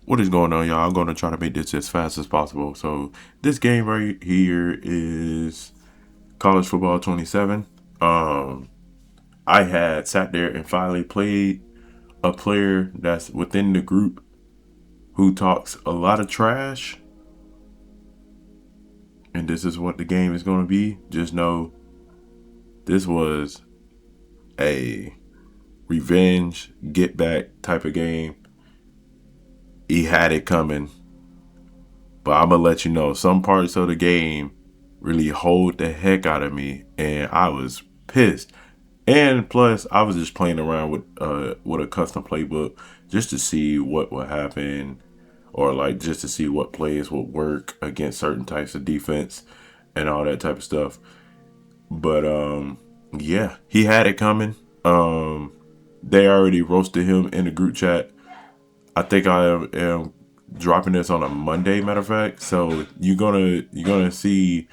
What is going on, y'all? I'm going to try to make this as fast as possible. So this game right here is College Football 27. I had sat there and finally played a player that's within the group who talks a lot of trash. And this is what the game is going to be. Just know this was a revenge, get back type of game. He had it coming. But I'm going to let you know, some parts of the game really hold the heck out of me. And I was pissed. And plus, I was just playing around with a custom playbook just to see what would happen. Or like just to see what plays would work against certain types of defense and all that type of stuff. But yeah, he had it coming. They already roasted him in the group chat. I think I am dropping this on a Monday, matter of fact. So you're gonna see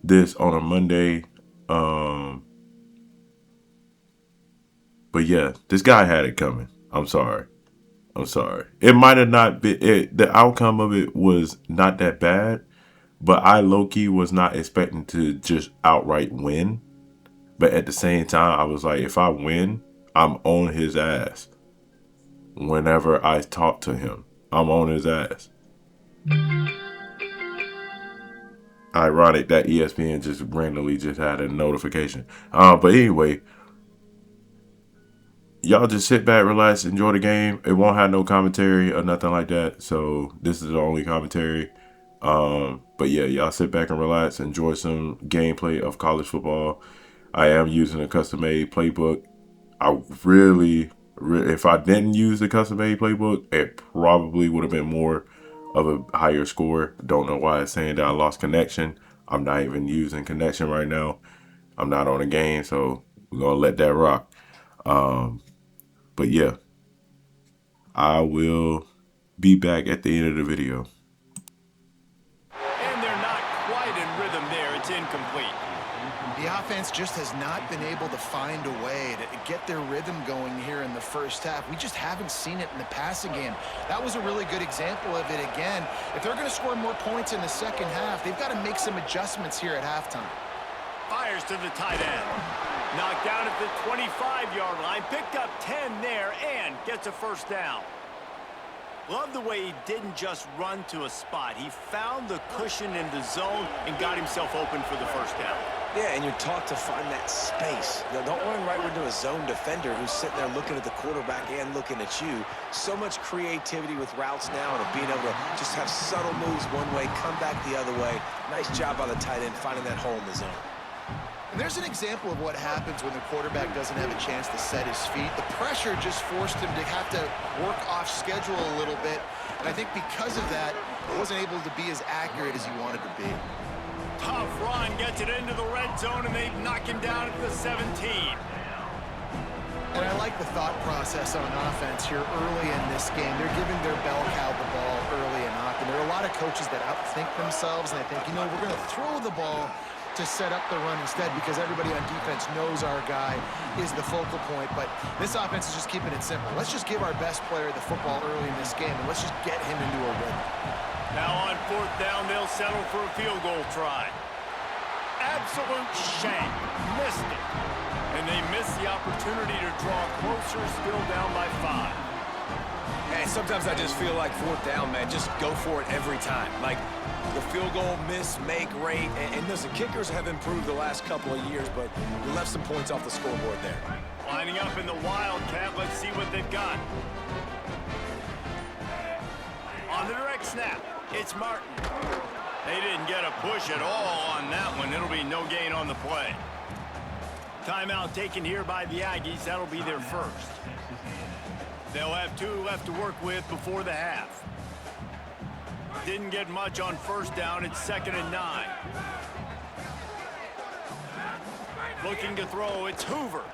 this on a Monday. But yeah, this guy had it coming. I'm sorry. It might have not been the outcome of it was not that bad, but I low-key was not expecting to just outright win. But at the same time, I was like, if I win, I'm on his ass. Whenever I talk to him, I'm on his ass. Ironic that ESPN just randomly just had a notification. But anyway, y'all just sit back, relax, enjoy the game. It won't have no commentary or nothing like that. So this is the only commentary. But yeah, y'all sit back and relax, enjoy some gameplay of college football. I am using a custom-made playbook. I really, if I didn't use the custom-made playbook, it probably would have been more of a higher score. Don't know why it's saying that I lost connection. I'm not even using connection right now. I'm not on the game, so we're gonna let that rock. But yeah, I will be back at the end of the video. And they're not quite in rhythm there. It's incomplete. The offense just has not been able to find a way to get their rhythm going here in the first half. We just haven't seen it in the passing game. That was a really good example of it again. If they're going to score more points in the second half, they've got to make some adjustments here at halftime. Fires to the tight end. Knocked down at the 25-yard line. Picked up 10 there and gets a first down. Love the way he didn't just run to a spot. He found the cushion in the zone and got himself open for the first down. Yeah, and you're taught to find that space. Now, don't run right into a zone defender who's sitting there looking at the quarterback and looking at you. So much creativity with routes now and being able to just have subtle moves one way, come back the other way. Nice job by the tight end finding that hole in the zone. And there's an example of what happens when the quarterback doesn't have a chance to set his feet. The pressure just forced him to have to work off schedule a little bit. And I think because of that, he wasn't able to be as accurate as he wanted to be. Tough run, gets it into the red zone, and they knock him down at the 17. And I like the thought process on offense here early in this game. They're giving their bell cow the ball early and often. There are a lot of coaches that outthink themselves, and I think, you know, we're going to throw the ball to set up the run instead because everybody on defense knows our guy is the focal point. But this offense is just keeping it simple. Let's just give our best player the football early in this game, and let's just get him into a rhythm. Now on fourth down, they'll settle for a field goal try. Absolute shank. Missed it. And they missed the opportunity to draw closer, still down by 5. Hey, sometimes I just feel like fourth down, man. Just go for it every time. Like the field goal, miss, make, rate. And listen, kickers have improved the last couple of years, but we left some points off the scoreboard there. Lining up in the Wildcat. Let's see what they've got. On the direct snap, it's Martin. They didn't get a push at all on that one. It'll be no gain on the play. Timeout taken here by the Aggies. That'll be their first. They'll have 2 left to work with before the half. Didn't get much on first down. It's 2nd and 9. Looking to throw. It's Hoover.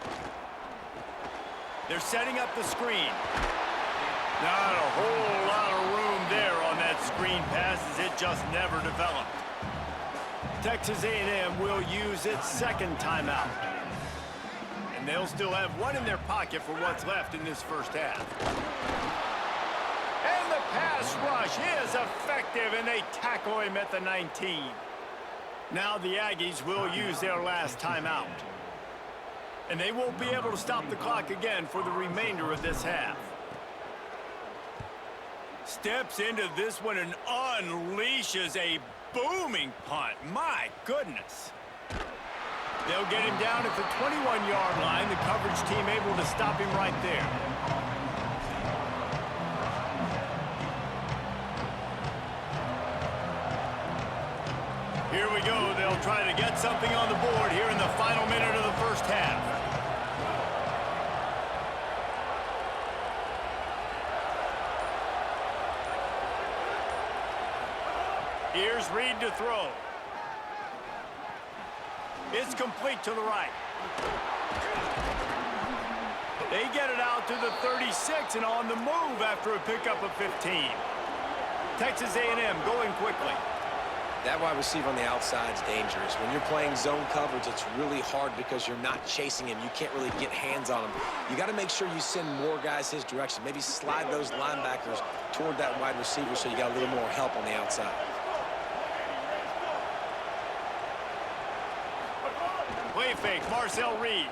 They're setting up the screen. Not a whole lot of room there on that screen pass as it just never developed. Texas A&M will use its second timeout. And they'll still have one in their pocket for what's left in this first half. And the pass pass rush is effective, and they tackle him at the 19. Now the Aggies will use their last timeout. And they won't be able to stop the clock again for the remainder of this half. Steps into this one and unleashes a booming punt. My goodness. They'll get him down at the 21-yard line. The coverage team able to stop him right there. Here we go. They'll try to get something on the board here in the final minute of the first half. Here's Reed to throw. It's complete to the right. They get it out to the 36 and on the move after a pickup of 15. Texas A&M going quickly. That wide receiver on the outside is dangerous. When you're playing zone coverage, it's really hard because you're not chasing him. You can't really get hands on him. You got to make sure you send more guys his direction. Maybe slide those linebackers toward that wide receiver so you got a little more help on the outside. Play fake, Marcel Reed.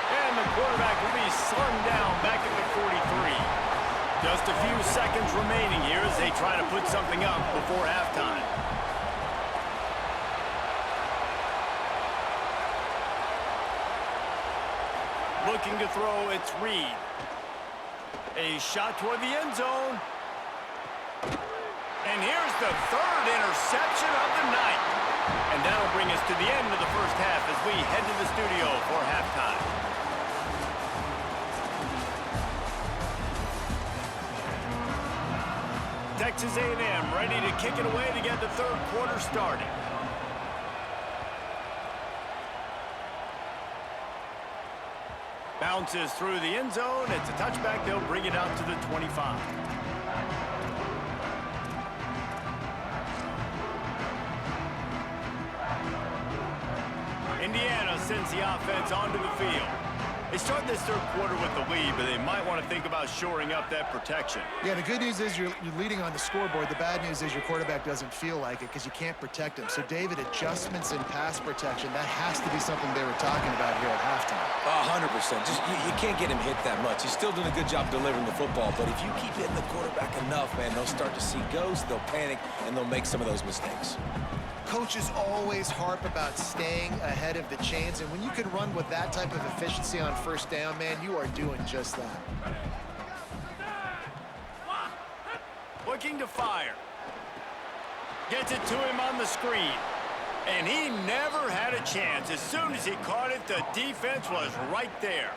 And the quarterback will be slung down back at the 43. Just a few seconds remaining here as they try to put something up before halftime. Looking to throw, it's Reed. A shot toward the end zone. And here's the third interception of the night. And that'll bring us to the end of the first half as we head to the studio for halftime. Texas A&M ready to kick it away to get the third quarter started. Bounces through the end zone. It's a touchback. They'll bring it out to the 25. Indiana sends the offense onto the field. They start this third quarter with the lead, but they might want to think about shoring up that protection. Yeah, the good news is you're leading on the scoreboard. The bad news is your quarterback doesn't feel like it because you can't protect him. So, David, adjustments in pass protection, that has to be something they were talking about here at halftime. 100%. Just you can't get him hit that much. He's still doing a good job delivering the football, but if you keep hitting the quarterback enough, man, they'll start to see ghosts, they'll panic, and they'll make some of those mistakes. Coaches always harp about staying ahead of the chains, and when you can run with that type of efficiency on first down, man, you are doing just that. Looking to fire. Gets it to him on the screen. And he never had a chance. As soon as he caught it, the defense was right there.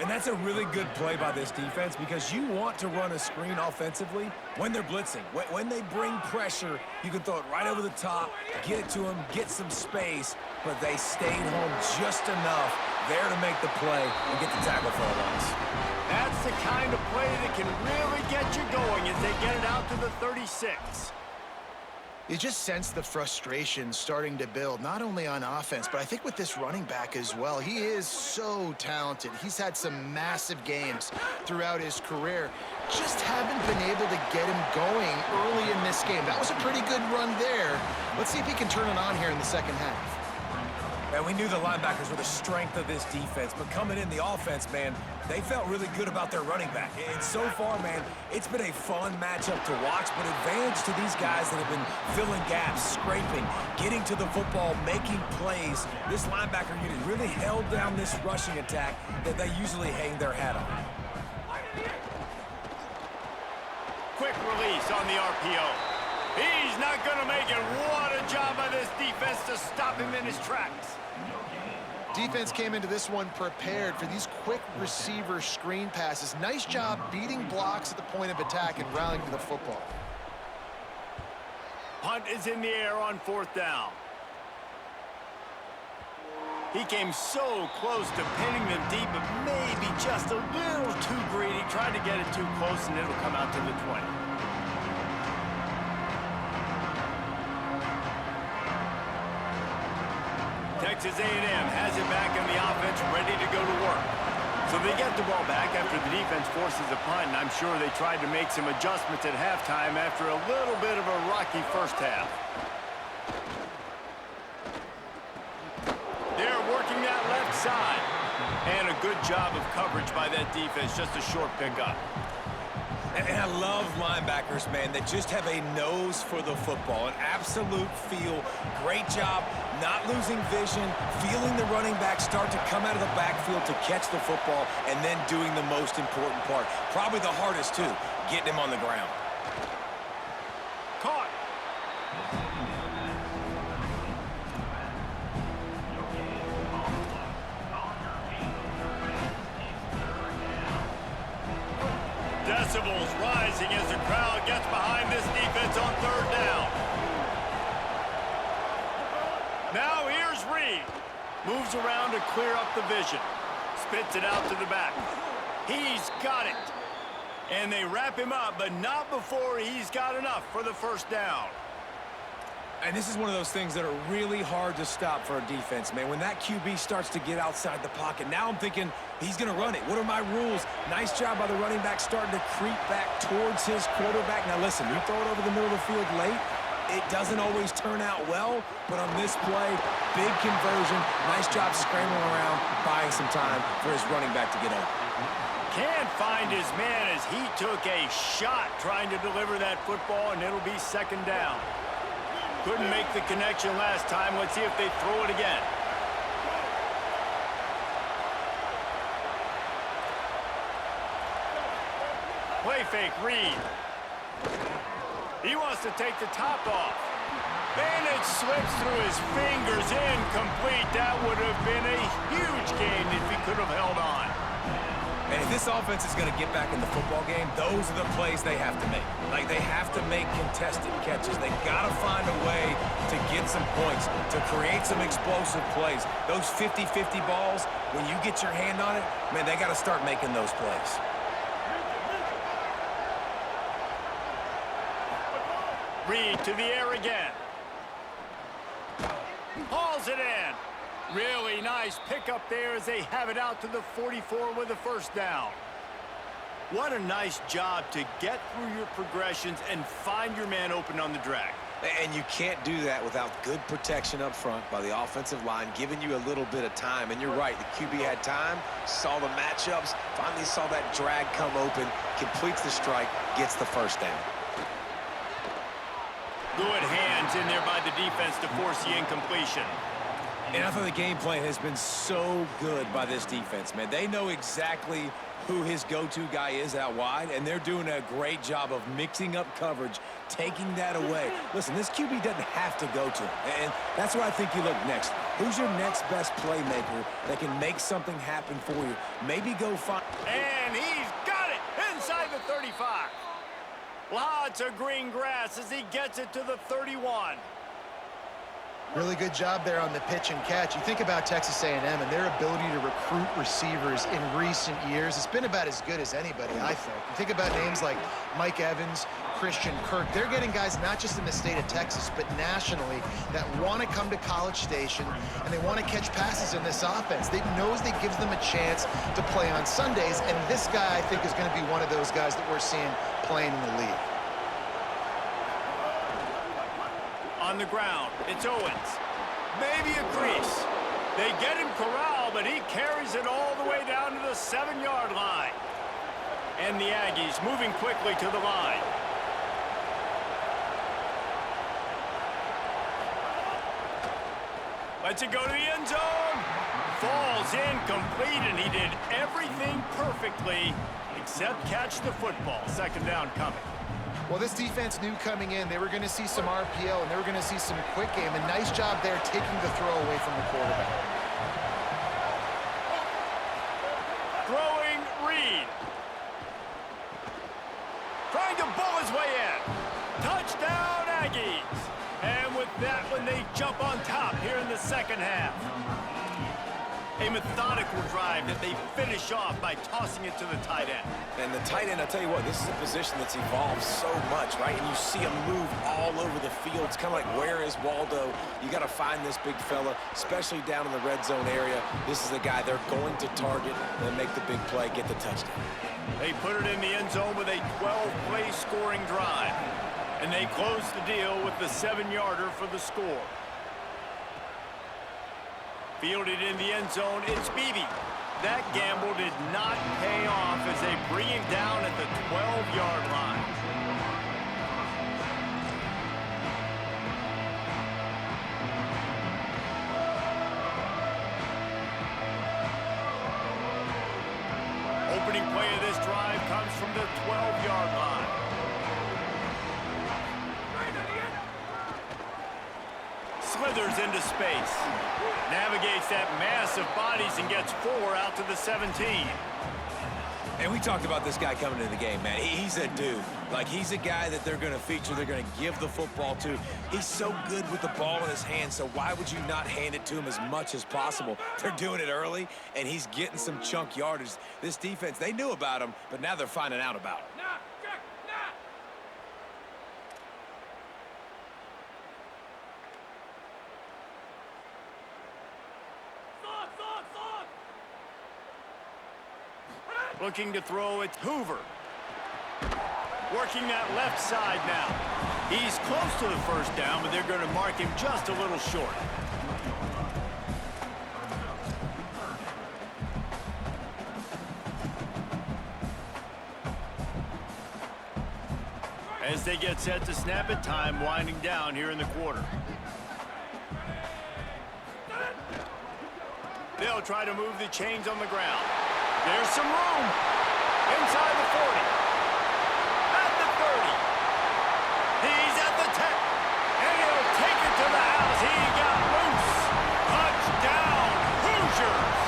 And that's a really good play by this defense because you want to run a screen offensively when they're blitzing. When they bring pressure, you can throw it right over the top, get it to them, get some space, but they stayed home just enough there to make the play and get the tackle for a loss. That's the kind of play that can really get you going as they get it out to the 36. You just sense the frustration starting to build, not only on offense, but I think with this running back as well. He is so talented. He's had some massive games throughout his career. Just haven't been able to get him going early in this game. That was a pretty good run there. Let's see if he can turn it on here in the second half. And we knew the linebackers were the strength of this defense, but coming in the offense, man, they felt really good about their running back. And so far, man, it's been a fun matchup to watch, but advantage to these guys that have been filling gaps, scraping, getting to the football, making plays. This linebacker unit really held down this rushing attack that they usually hang their hat on. Quick release on the RPO. He's not going to make it. What a job by this defense to stop him in his tracks. Defense came into this one prepared for these quick receiver screen passes. Nice job beating blocks at the point of attack and rallying to the football. Punt is in the air on fourth down. He came so close to pinning them deep, but maybe just a little too greedy. Tried to get it too close, and it'll come out to the 20. Texas A&M has it back in the offense, ready to go to work. So they get the ball back after the defense forces a punt, and I'm sure they tried to make some adjustments at halftime after a little bit of a rocky first half. They're working that left side. And a good job of coverage by that defense, just a short pickup. And I love linebackers, man, that just have a nose for the football, an absolute feel. Great job not losing vision, feeling the running back start to come out of the backfield to catch the football, and then doing the most important part. Probably the hardest, too, getting him on the ground. Caught. Decibels rising as the crowd gets behind this defense on third down. Now here's Reed. Moves around to clear up the vision. Spits it out to the back. He's got it. And they wrap him up, but not before he's got enough for the first down. And this is one of those things that are really hard to stop for a defense, man. When that QB starts to get outside the pocket, now I'm thinking he's going to run it. What are my rules? Nice job by the running back starting to creep back towards his quarterback. Now listen, you throw it over the middle of the field late, it doesn't always turn out well, but on this play, big conversion. Nice job scrambling around, buying some time for his running back to get open. Can't find his man as he took a shot trying to deliver that football, and it'll be second down. Couldn't make the connection last time. Let's see if they throw it again. Play fake, Reed. He wants to take the top off. And it slips through his fingers, incomplete. That would have been a huge gain if he could have held on. And if this offense is going to get back in the football game, those are the plays they have to make. Like, they have to make contested catches. They got to find a way to get some points, to create some explosive plays. Those 50-50 balls, when you get your hand on it, man, they got to start making those plays. Reed to the air again. Hauls it in. Really nice pickup there as they have it out to the 44 with a first down. What a nice job to get through your progressions and find your man open on the drag. And you can't do that without good protection up front by the offensive line, giving you a little bit of time. And you're right, the QB had time, saw the matchups, finally saw that drag come open, completes the strike, gets the first down. Good hands in there by the defense to force the incompletion. And I thought the game plan has been so good by this defense, man. They know exactly who his go-to guy is out wide, and they're doing a great job of mixing up coverage, taking that away. Listen, this QB doesn't have to go to him, and that's where I think you look next. Who's your next best playmaker that can make something happen for you? Maybe go find... And he's got it inside the 35. Lots of green grass as he gets it to the 31. Really good job there on the pitch and catch. You think about Texas A&M and their ability to recruit receivers in recent years. It's been about as good as anybody, I think. You think about names like Mike Evans, Christian Kirk. They're getting guys not just in the state of Texas, but nationally that want to come to College Station and they want to catch passes in this offense. They knows that gives them a chance to play on Sundays, and this guy, I think, is going to be one of those guys that we're seeing playing in the league. On the ground, it's Owens. Maybe a crease. They get him corralled, but he carries it all the way down to the 7-yard line. And the Aggies moving quickly to the line. Lets it go to the end zone. Falls incomplete, and he did everything perfectly except catch the football. Second down coming. Well, this defense knew coming in they were going to see some RPO and they were going to see some quick game. A nice job there taking the throw away from the quarterback. Throwing Reed. Trying to bull his way in. Touchdown Aggies. And with that one, they jump on top here in the second half. A methodical drive that they finish off by tossing it to the tight end. And the tight end, I'll tell you what, this is a position that's evolved so much, right? And you see him move all over the field. It's kind of like, where is Waldo? You got to find this big fella, especially down in the red zone area. This is the guy they're going to target and make the big play, get the touchdown. They put it in the end zone with a 12-play scoring drive. And they close the deal with the 7-yarder for the score. Fielded in the end zone, it's Beebe. That gamble did not pay off as they bring him down at the 12-yard line. Opening play of this drive comes from the 12-yard line. Slithers into space. Navigates that mass of bodies and gets 4 out to the 17. And we talked about this guy coming into the game, man. He's a dude. Like, he's a guy that they're going to feature, they're going to give the football to. He's so good with the ball in his hand, so why would you not hand it to him as much as possible? They're doing it early, and he's getting some chunk yardage. This defense, they knew about him, but now they're finding out about him. Looking to throw it, Hoover. Working that left side now. He's close to the first down, but they're going to mark him just a little short. As they get set to snap it, time winding down here in the quarter. They'll try to move the chains on the ground. There's some room. Inside the 40. At the 30. He's at the 10. And he'll take it to the house. He got loose. Touchdown, Hoosiers.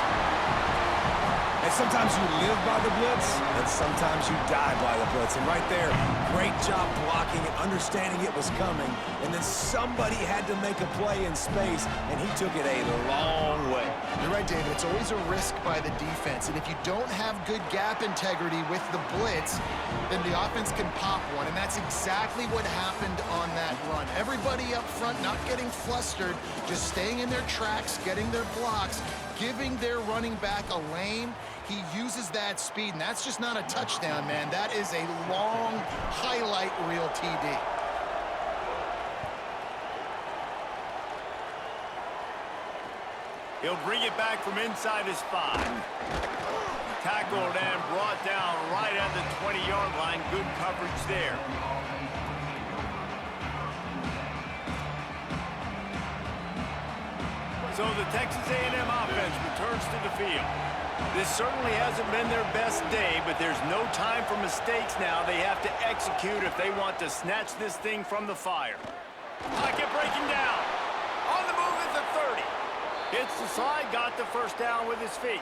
And sometimes you live by the blitz, and sometimes you die by the blitz. And right there, great job blocking it, understanding it was coming. And then somebody had to make a play in space, and he took it a long way. You're right, David. It's always a risk by the defense. And if you don't have good gap integrity with the blitz, then the offense can pop one. And that's exactly what happened on that run. Everybody up front not getting flustered, just staying in their tracks, getting their blocks, giving their running back a lane. He uses that speed, and that's just not a touchdown, man. That is a long highlight reel TD. He'll bring it back from inside his 5. Tackled and brought down right at the 20-yard line. Good coverage there. So the Texas A&M offense returns to the field. This certainly hasn't been their best day, but there's no time for mistakes now. They have to execute if they want to snatch this thing from the fire. Pocket breaking down. On the move at the 30. Hits the slide, got the first down with his feet.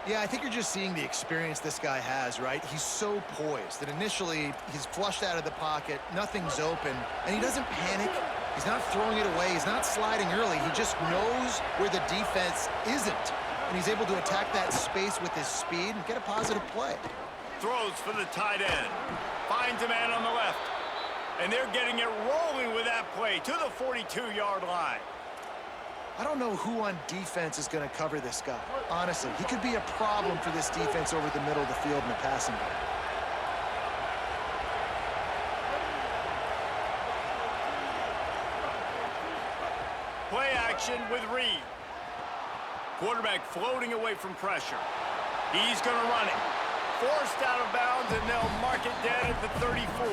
Yeah, I think you're just seeing the experience this guy has, right? He's so poised that initially he's flushed out of the pocket, nothing's open, and he doesn't panic. He's not throwing it away. He's not sliding early. He just knows where the defense isn't, and he's able to attack that space with his speed and get a positive play. Throws for the tight end. Finds a man on the left. And they're getting it rolling with that play to the 42-yard line. I don't know who on defense is going to cover this guy. Honestly, he could be a problem for this defense over the middle of the field in the passing game. Play action with Reed. Quarterback floating away from pressure. He's going to run it. Forced out of bounds, and they'll mark it dead at the 34.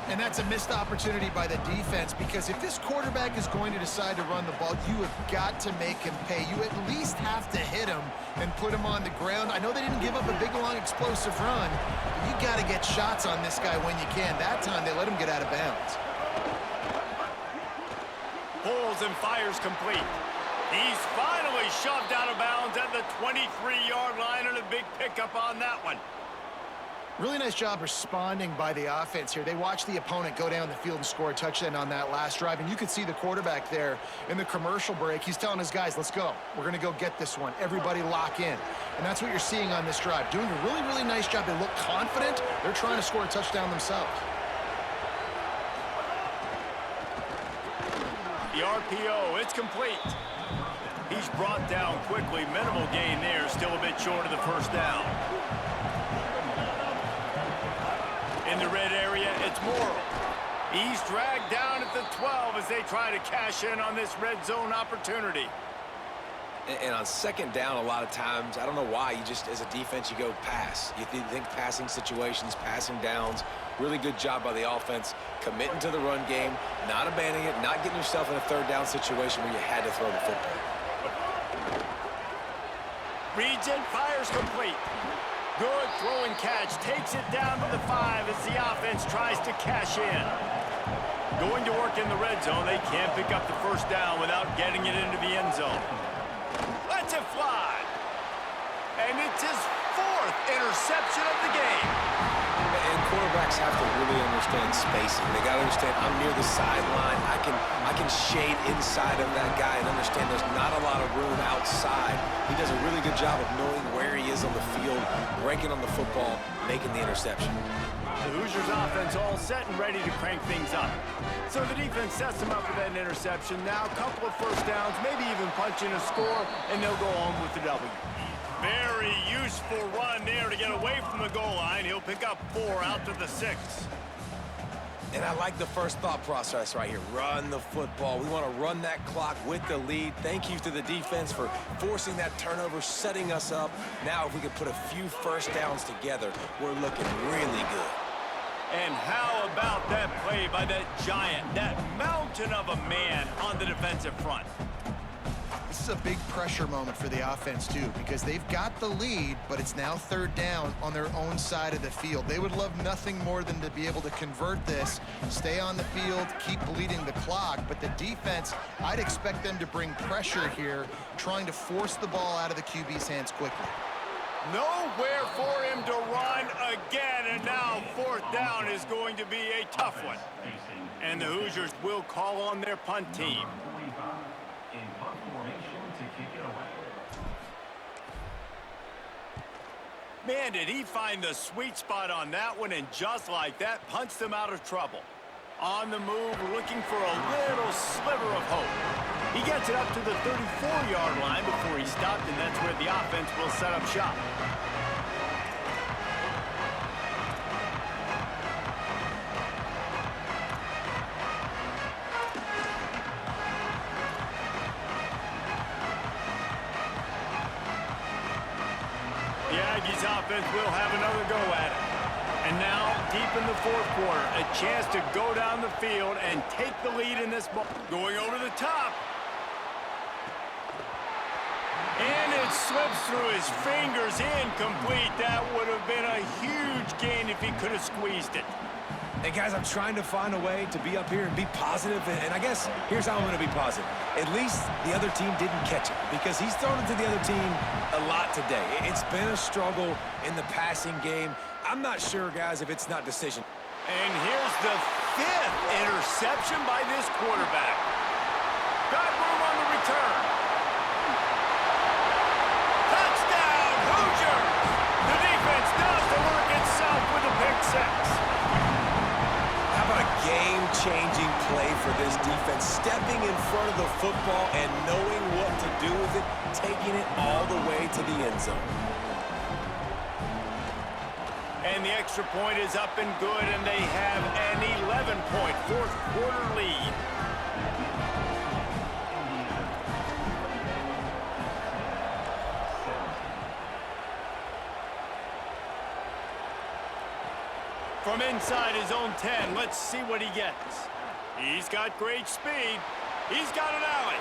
And that's a missed opportunity by the defense, because if this quarterback is going to decide to run the ball, you have got to make him pay. You at least have to hit him and put him on the ground. I know they didn't give up a big, long, explosive run, but you got to get shots on this guy when you can. That time, they let him get out of bounds. Pulls and fires complete. He's finally shoved out of bounds at the 23-yard line, and a big pickup on that one. Really nice job responding by the offense here. They watched the opponent go down the field and score a touchdown on that last drive, and you could see the quarterback there in the commercial break. He's telling his guys, let's go. We're going to go get this one. Everybody lock in. And that's what you're seeing on this drive. Doing a really, really nice job. They look confident. They're trying to score a touchdown themselves. The RPO, it's complete. He's brought down quickly. Minimal gain there. Still a bit short of the first down. In the red area, it's Morrill. He's dragged down at the 12 as they try to cash in on this red zone opportunity. And on second down, a lot of times, I don't know why, you just, as a defense, you go pass. You think passing situations, passing downs. Really good job by the offense, committing to the run game, not abandoning it, not getting yourself in a third down situation where you had to throw the football. Reads it, fires complete. Good throwing catch, takes it down to the 5 as the offense tries to cash in. Going to work in the red zone, they can't pick up the first down without getting it into the end zone. Lets it fly. And it's his 4th interception of the game. And quarterbacks have to really understand spacing. They got to understand I'm near the sideline. I can shade inside of that guy and understand there's not a lot of room outside. He does a really good job of knowing where he is on the field, breaking on the football, making the interception. The Hoosiers offense all set and ready to crank things up. So the defense sets them up with that interception. Now a couple of first downs, maybe even punching a score, and they'll go home with the W. Very useful run there to get away from the goal line. He'll pick up 4 out to the 6. And I like the first thought process right here. Run the football. We want to run that clock with the lead. Thank you to the defense for forcing that turnover, setting us up. Now if we could put a few first downs together, we're looking really good. And how about that play by that giant, that mountain of a man on the defensive front? This is a big pressure moment for the offense, too, because they've got the lead, but it's now third down on their own side of the field. They would love nothing more than to be able to convert this, stay on the field, keep bleeding the clock. But the defense, I'd expect them to bring pressure here, trying to force the ball out of the QB's hands quickly. Nowhere for him to run again, and now 4th down is going to be a tough one. And the Hoosiers will call on their punt team. Man, did he find the sweet spot on that one, and just like that, punched them out of trouble. On the move, looking for a little sliver of hope. He gets it up to the 34-yard line before he stopped, and that's where the offense will set up shop. The Aggies offense will have another go at it. And now, deep in the 4th quarter, a chance to go down the field and take the lead in this ball. Going over the top. And it slips through his fingers, incomplete. That would have been a huge gain if he could have squeezed it. Hey, guys, I'm trying to find a way to be up here and be positive, and I guess here's how I'm going to be positive. At least the other team didn't catch it, because he's thrown it to the other team a lot today. It's been a struggle in the passing game. I'm not sure, guys, if it's not decision. And here's the 5th interception by this quarterback. Got room on the return. Touchdown, Hoosiers! The defense does the work itself with a pick 6. How about a game-changing play for this defense, stepping in front of the football and knowing what to do with it, taking it all the way to the end zone. And the extra point is up and good, and they have an 11-point 4th quarter lead. From inside his own 10, let's see what he gets. He's got great speed. He's got an alley.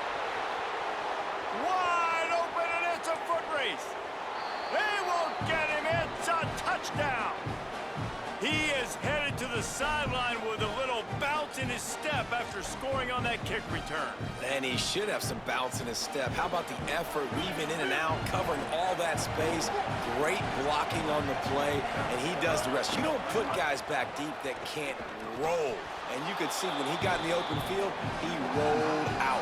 Wide open, and it's a foot race. They won't get him. It's a touchdown. He is headed to the sideline with a little bounce in his step after scoring on that kick return. And he should have some bounce in his step. How about the effort, weaving in and out, covering all that space, great blocking on the play, and he does the rest. You don't put guys back deep that can't roll. And you could see when he got in the open field, he rolled out.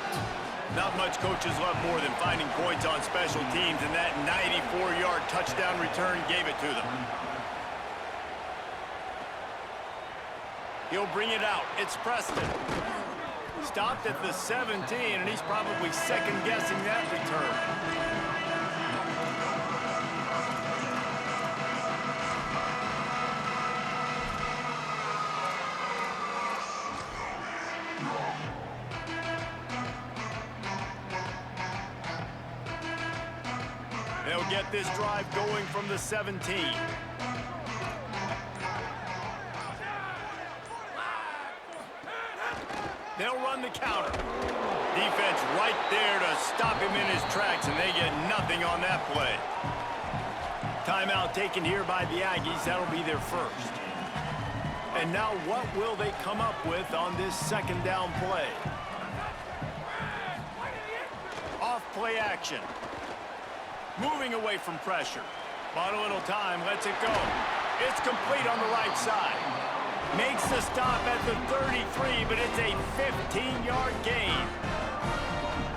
Not much coaches love more than finding points on special teams, and that 94-yard touchdown return gave it to them. He'll bring it out. It's Preston. Stopped at the 17, and he's probably second-guessing that return. They'll get this drive going from the 17. They'll run the counter. Defense right there to stop him in his tracks, and they get nothing on that play. Timeout taken here by the Aggies. That'll be their first. And now what will they come up with on this second down play? Off play action. Moving away from pressure. Bought a little time, lets it go. It's complete on the right side. Makes the stop at the 33, but it's a 15-yard gain.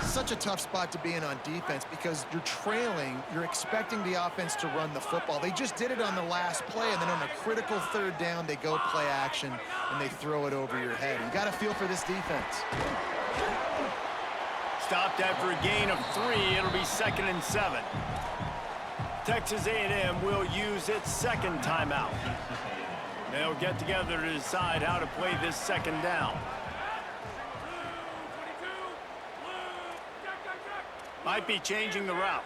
Such a tough spot to be in on defense because you're trailing, you're expecting the offense to run the football. They just did it on the last play, and then on a critical third down, they go play action, and they throw it over your head. You got to feel for this defense. Stopped after a gain of 3. It'll be 2nd and 7. Texas A&M will use its second timeout. They'll get together to decide how to play this second down. Might be changing the route.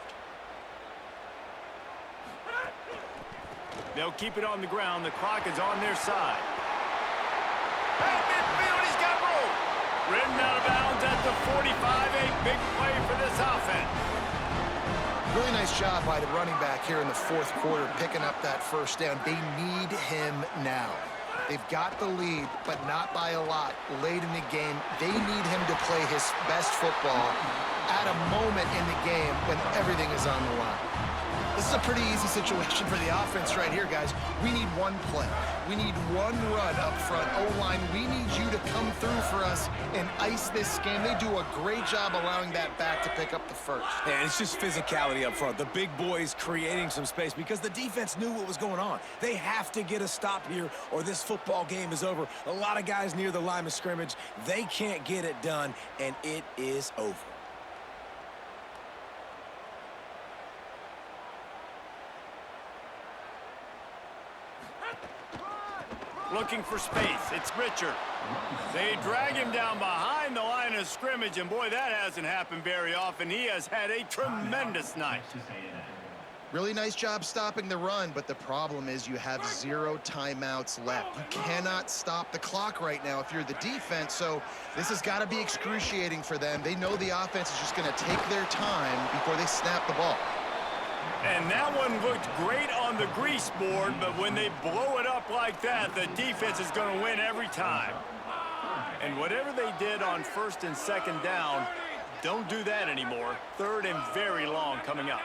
They'll keep it on the ground. The clock is on their side. At midfield, he's got room. Ridden out of bounds at the 45. A big play for this offense. Really nice job by the running back here in the fourth quarter, picking up that first down. They need him now. They've got the lead, but not by a lot late in the game. They need him to play his best football at a moment in the game when everything is on the line. This is a pretty easy situation for the offense right here, guys. We need one play. We need one run up front. O-line, we need you to come through for us and ice this game. They do a great job allowing that back to pick up the first. And it's just physicality up front. The big boys creating some space because the defense knew what was going on. They have to get a stop here or this football game is over. A lot of guys near the line of scrimmage. They can't get it done, and it is over. Looking for space. It's Richard. They drag him down behind the line of scrimmage, and boy, that hasn't happened very often. He has had a tremendous night. Really nice job stopping the run, but the problem is you have 0 timeouts left. You cannot stop the clock right now if you're the defense, so this has got to be excruciating for them. They know the offense is just going to take their time before they snap the ball. And that one looked great on the grease board, but when they blow it up like that, the defense is going to win every time. And whatever they did on 1st and 2nd down, don't do that anymore. 3rd and very long coming up.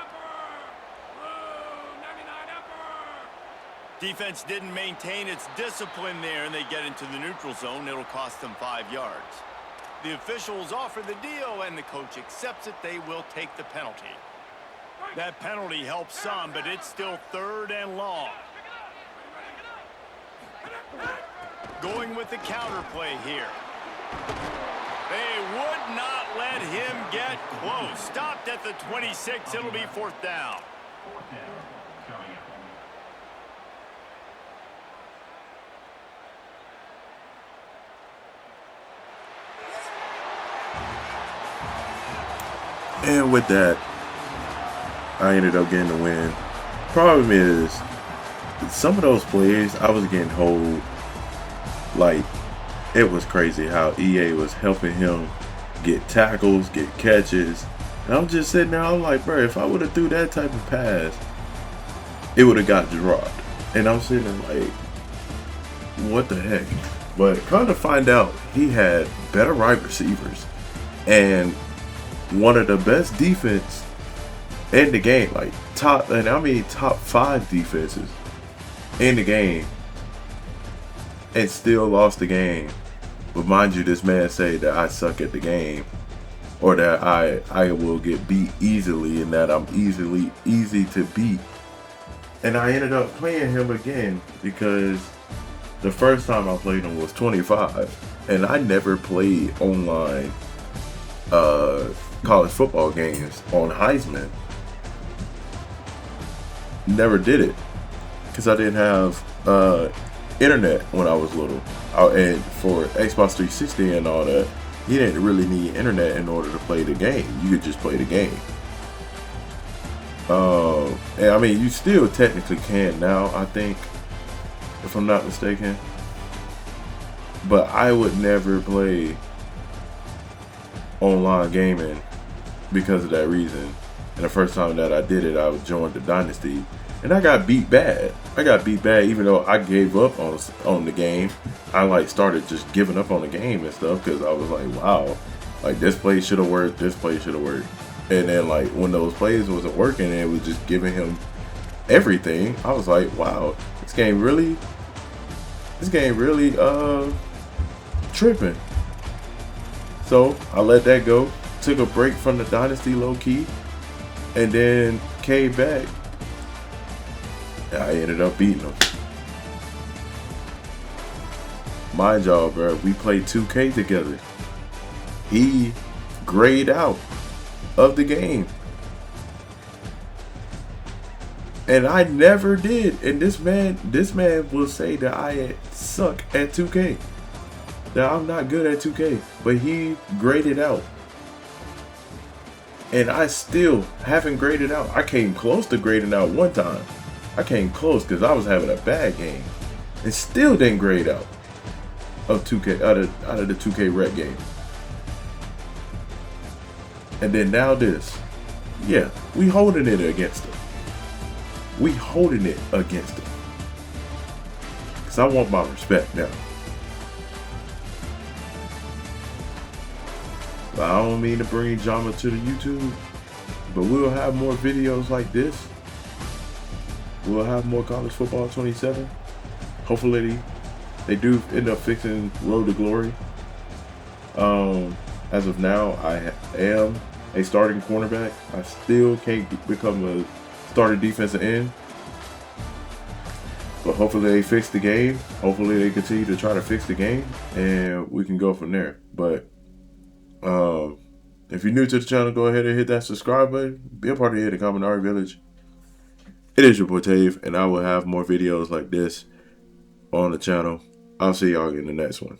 Defense didn't maintain its discipline there, and they get into the neutral zone. It'll cost them 5 yards. The officials offer the deal, and the coach accepts it. They will take the penalty. That penalty helps some, but it's still 3rd and long. Going with the counter play here. They would not let him get close. Stopped at the 26. It'll be 4th down. And with that, I ended up getting the win. Problem is, some of those plays I was getting hold. Like, it was crazy how EA was helping him get tackles, get catches. And I'm just sitting there, I'm like, bro, if I would have threw that type of pass, it would have got dropped. And I'm sitting there like, what the heck? But come to find out, he had better wide receivers and one of the best defense in the game, like top 5 defenses in the game, and still lost the game. But mind you, this man say that I suck at the game, or that I will get beat easily, and that I'm easy to beat. And I ended up playing him again because the first time I played him was 25, and I never played online college football games on Heisman. Never did it because I didn't have internet when I was little. And for Xbox 360 and all that, you didn't really need internet in order to play the game. You could just play the game. And I mean, you still technically can now, I think, if I'm not mistaken. But I would never play online gaming because of that reason. And the first time that I did it, I joined the Dynasty, and I got beat bad. Even though I gave up on the game. I like started just giving up on the game and stuff because I was like, wow, like this play should have worked, this play should have worked. And then like when those plays wasn't working and it was just giving him everything, I was like, wow, this game really tripping. So I let that go, took a break from the Dynasty low key, and then came back. And I ended up beating him. Mind y'all, bro, we played 2K together. He grayed out of the game, and I never did. And this man will say that I suck at 2K, that I'm not good at 2K, but he graded out, and I still haven't graded out. I came close to grading out one time. I came close because I was having a bad game, and still didn't grade out of 2K out of the 2K rec game. And then now this. Yeah, we holding it against him. We holding it against him. Because I want my respect now. But I don't mean to bring drama to the YouTube, but we'll have more videos like this. We'll have more College Football 27. Hopefully they do end up fixing Road to Glory. As of now, I am a starting cornerback. I still can't become a starting defensive end. But hopefully they fix the game. Hopefully they continue to try to fix the game, and we can go from there. But if you're new to the channel, go ahead and hit that subscribe button. Be a part of the Kaminari Village. It is your boy Tave, and I will have more videos like this on the channel. I'll see y'all in the next one.